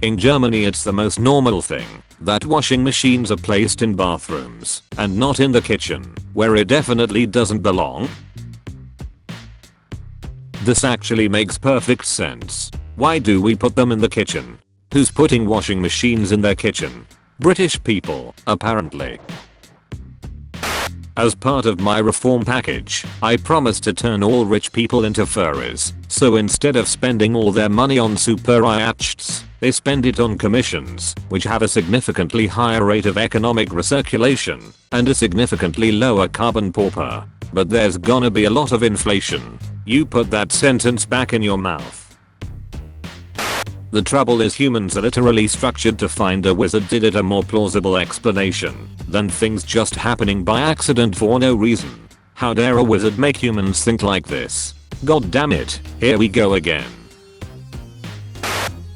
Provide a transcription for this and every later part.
In Germany it's the most normal thing that washing machines are placed in bathrooms and not in the kitchen, where it definitely doesn't belong. This actually makes perfect sense. Why do we put them in the kitchen? Who's putting washing machines in their kitchen? British people, apparently. As part of my reform package, I promised to turn all rich people into furries, so instead of spending all their money on super-yachts, they spend it on commissions, which have a significantly higher rate of economic recirculation, and a significantly lower carbon pauper. But there's gonna be a lot of inflation. You put that sentence back in your mouth. The trouble is humans are literally structured to find a wizard did it a more plausible explanation than things just happening by accident for no reason. How dare a wizard make humans think like this? God damn it, here we go again.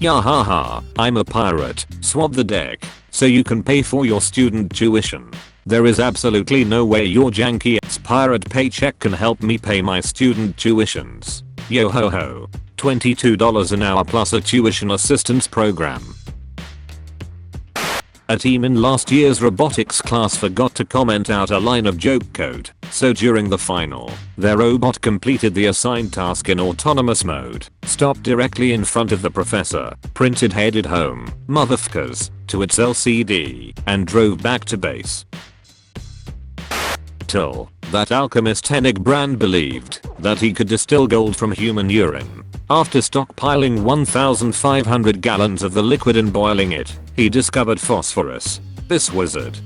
Yahaha, I'm a pirate, swab the deck, so you can pay for your student tuition. There is absolutely no way your janky ass pirate paycheck can help me pay my student tuitions. Yo ho ho. $22 an hour plus a tuition assistance program. A team in last year's robotics class forgot to comment out a line of joke code, so during the final, their robot completed the assigned task in autonomous mode, stopped directly in front of the professor, printed headed home, motherfuckers, to its LCD, and drove back to base. Till that alchemist Dank Brainy believed that he could distill gold from human urine. After stockpiling 1,500 gallons of the liquid and boiling it, he discovered phosphorus. This wizard.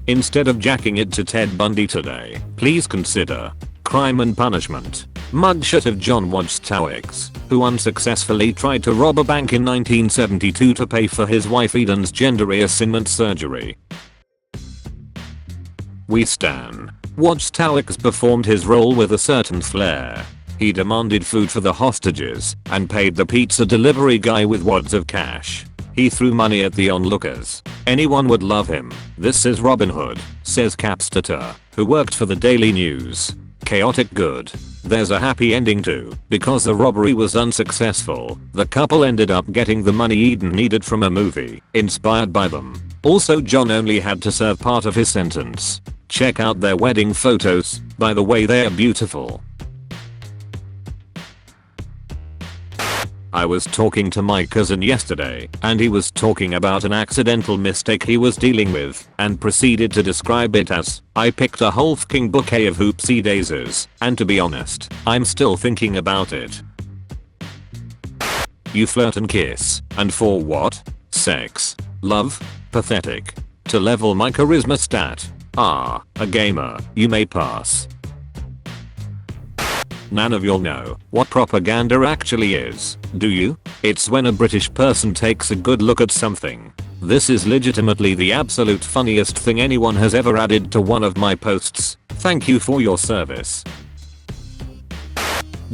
Instead of jacking it to Ted Bundy today, please consider Crime and Punishment. Mugshot of John Wojciechowicz, who unsuccessfully tried to rob a bank in 1972 to pay for his wife Eden's gender reassignment surgery. We stan. Wojciechowicz performed his role with a certain flair. He demanded food for the hostages and paid the pizza delivery guy with wads of cash. He threw money at the onlookers. Anyone would love him. This is Robin Hood, says Capstater, who worked for the Daily News. Chaotic good. There's a happy ending too, because the robbery was unsuccessful. The couple ended up getting the money Eden needed from a movie inspired by them. Also, John only had to serve part of his sentence. Check out their wedding photos, by the way they are beautiful. I was talking to my cousin yesterday, and he was talking about an accidental mistake he was dealing with, and proceeded to describe it as, I picked a whole fucking bouquet of hoopsie daisies, and to be honest, I'm still thinking about it. You flirt and kiss, and for what? Sex? Love? Pathetic. To level my charisma stat. Ah, a gamer, you may pass. None of y'all know what propaganda actually is, do you? It's when a British person takes a good look at something. This is legitimately the absolute funniest thing anyone has ever added to one of my posts. Thank you for your service.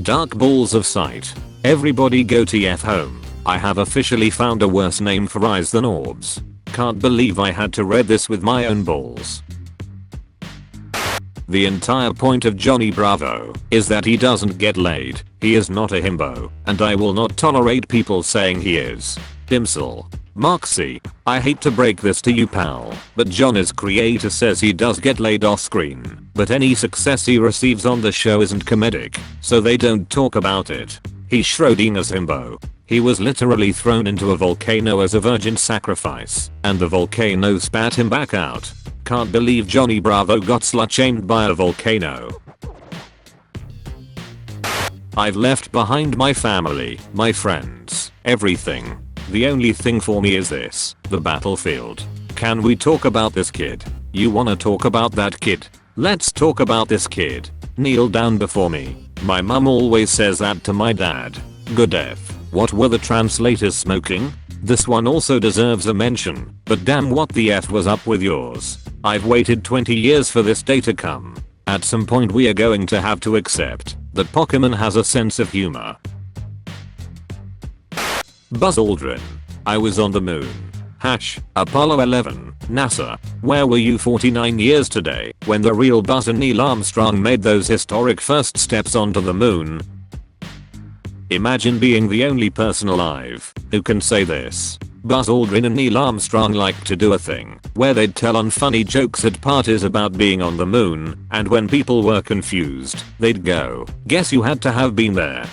Dark balls of sight. Everybody go TF home. I have officially found a worse name for eyes than orbs. Can't believe I had to read this with my own balls. The entire point of Johnny Bravo is that he doesn't get laid. He is not a himbo, and I will not tolerate people saying he is. Dimsel. Mark C. I hate to break this to you pal, but John's creator says he does get laid off screen, but any success he receives on the show isn't comedic, so they don't talk about it. He's Schrodinger's himbo. He was literally thrown into a volcano as a virgin sacrifice, and the volcano spat him back out. Can't believe Johnny Bravo got slut-shamed by a volcano. I've left behind my family, my friends, everything. The only thing for me is this, the battlefield. Can we talk about this kid? You wanna talk about that kid? Let's talk about this kid. Kneel down before me. My mum always says that to my dad. Good F. What were the translators smoking? This one also deserves a mention, but damn what the F was up with yours. I've waited 20 years for this day to come. At some point we are going to have to accept that Pokemon has a sense of humor. Buzz Aldrin. I was on the moon. Apollo 11, NASA. Where were you 49 years today when the real Buzz and Neil Armstrong made those historic first steps onto the moon? Imagine being the only person alive who can say this. Buzz Aldrin and Neil Armstrong liked to do a thing where they'd tell unfunny jokes at parties about being on the moon, and when people were confused, they'd go, "Guess you had to have been there."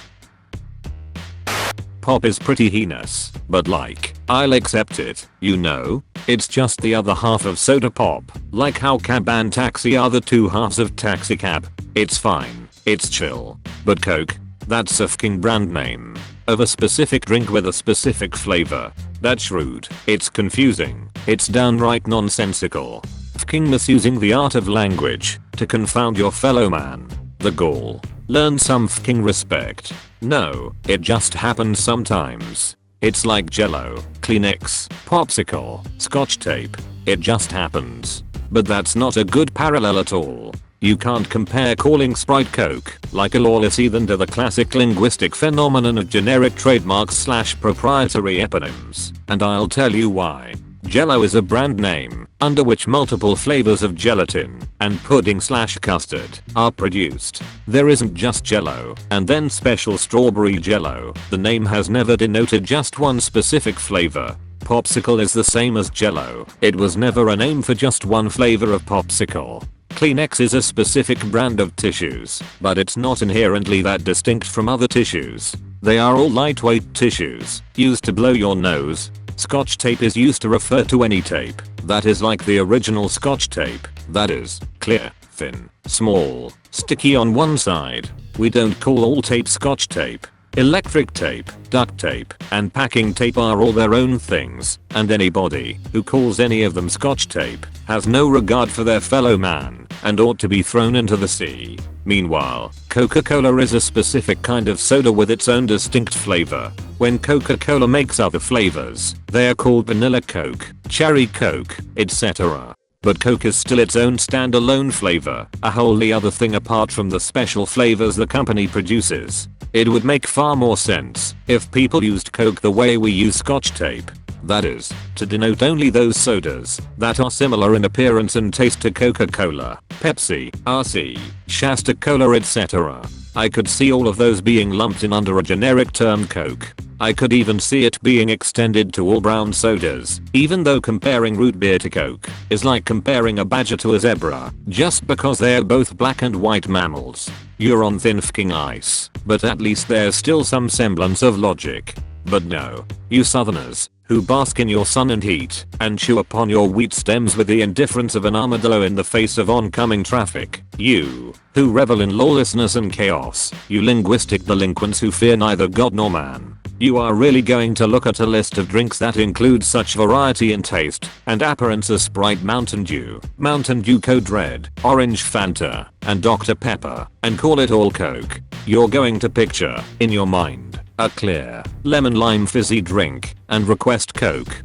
Pop is pretty heinous, but like, I'll accept it, you know? It's just the other half of soda pop, like how cab and taxi are the two halves of taxi cab. It's fine, it's chill. But Coke? That's a fucking brand name of a specific drink with a specific flavor. That's rude. It's confusing. It's downright nonsensical. Fucking misusing the art of language to confound your fellow man. The gall. Learn some fucking respect. No, it just happens sometimes. It's like Jello, Kleenex, popsicle, Scotch tape. It just happens. But that's not a good parallel at all. You can't compare calling Sprite Coke like a lawless heathen to the classic linguistic phenomenon of generic trademarks / proprietary eponyms, and I'll tell you why. Jello is a brand name under which multiple flavors of gelatin and pudding / custard are produced. There isn't just Jello and then special strawberry Jello. The name has never denoted just one specific flavor. Popsicle is the same as Jello. It was never a name for just one flavor of popsicle. Kleenex is a specific brand of tissues, but it's not inherently that distinct from other tissues. They are all lightweight tissues, used to blow your nose. Scotch tape is used to refer to any tape that is like the original Scotch tape, that is, clear, thin, small, sticky on one side. We don't call all tape Scotch tape. Electric tape, duct tape, and packing tape are all their own things, and anybody who calls any of them Scotch tape has no regard for their fellow man and ought to be thrown into the sea. Meanwhile, Coca-Cola is a specific kind of soda with its own distinct flavor. When Coca-Cola makes other flavors, they are called vanilla Coke, cherry Coke, etc. But Coke is still its own standalone flavor, a wholly other thing apart from the special flavors the company produces. It would make far more sense if people used Coke the way we use Scotch tape. That is, to denote only those sodas that are similar in appearance and taste to Coca-Cola, Pepsi, RC, Shasta Cola, etc. I could see all of those being lumped in under a generic term Coke. I could even see it being extended to all brown sodas, even though comparing root beer to Coke is like comparing a badger to a zebra, just because they're both black and white mammals. You're on thin fucking ice, but at least there's still some semblance of logic. But no, you southerners, who bask in your sun and heat, and chew upon your wheat stems with the indifference of an armadillo in the face of oncoming traffic, you, who revel in lawlessness and chaos, you linguistic delinquents who fear neither God nor man. You are really going to look at a list of drinks that include such variety in taste and appearance as Sprite, Mountain Dew Code Red, Orange Fanta, and Dr. Pepper, and call it all Coke. You're going to picture, in your mind, a clear, lemon lime fizzy drink, and request Coke.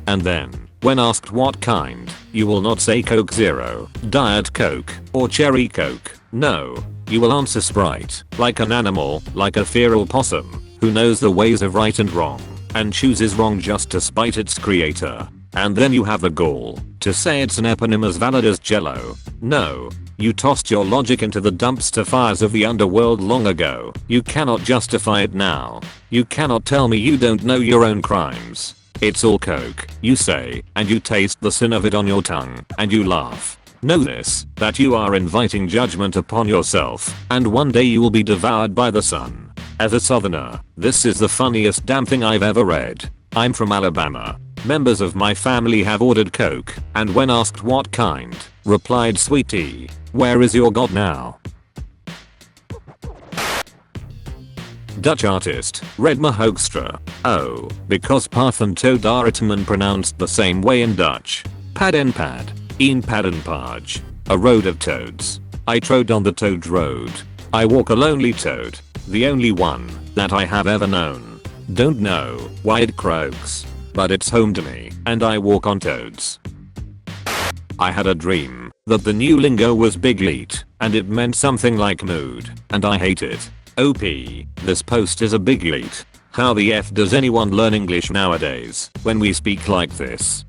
And then, when asked what kind, you will not say Coke Zero, Diet Coke, or Cherry Coke. No, you will answer Sprite, like an animal, like a feral possum, who knows the ways of right and wrong, and chooses wrong just to spite its creator. And then you have the gall to say it's an eponym as valid as Jello. No, you tossed your logic into the dumpster fires of the underworld long ago. You cannot justify it now. You cannot tell me you don't know your own crimes. It's all Coke, you say, and you taste the sin of it on your tongue, and you laugh. Know this, that you are inviting judgment upon yourself, and one day you will be devoured by the sun. As a southerner, this is the funniest damn thing I've ever read. I'm from Alabama. Members of my family have ordered Coke, and when asked what kind, replied sweet tea. Where is your God now? Dutch artist, Redma Hoekstra. Oh, because path and toad are written and pronounced the same way in Dutch. Pad en pad, een pad en page. A road of toads. I trode on the toad road. I walk a lonely toad, the only one that I have ever known. Don't know why it croaks, but it's home to me, and I walk on toads. I had a dream that the new lingo was big leet, and it meant something like mood, and I hate it. OP, this post is a big leet. How the F does anyone learn English nowadays when we speak like this?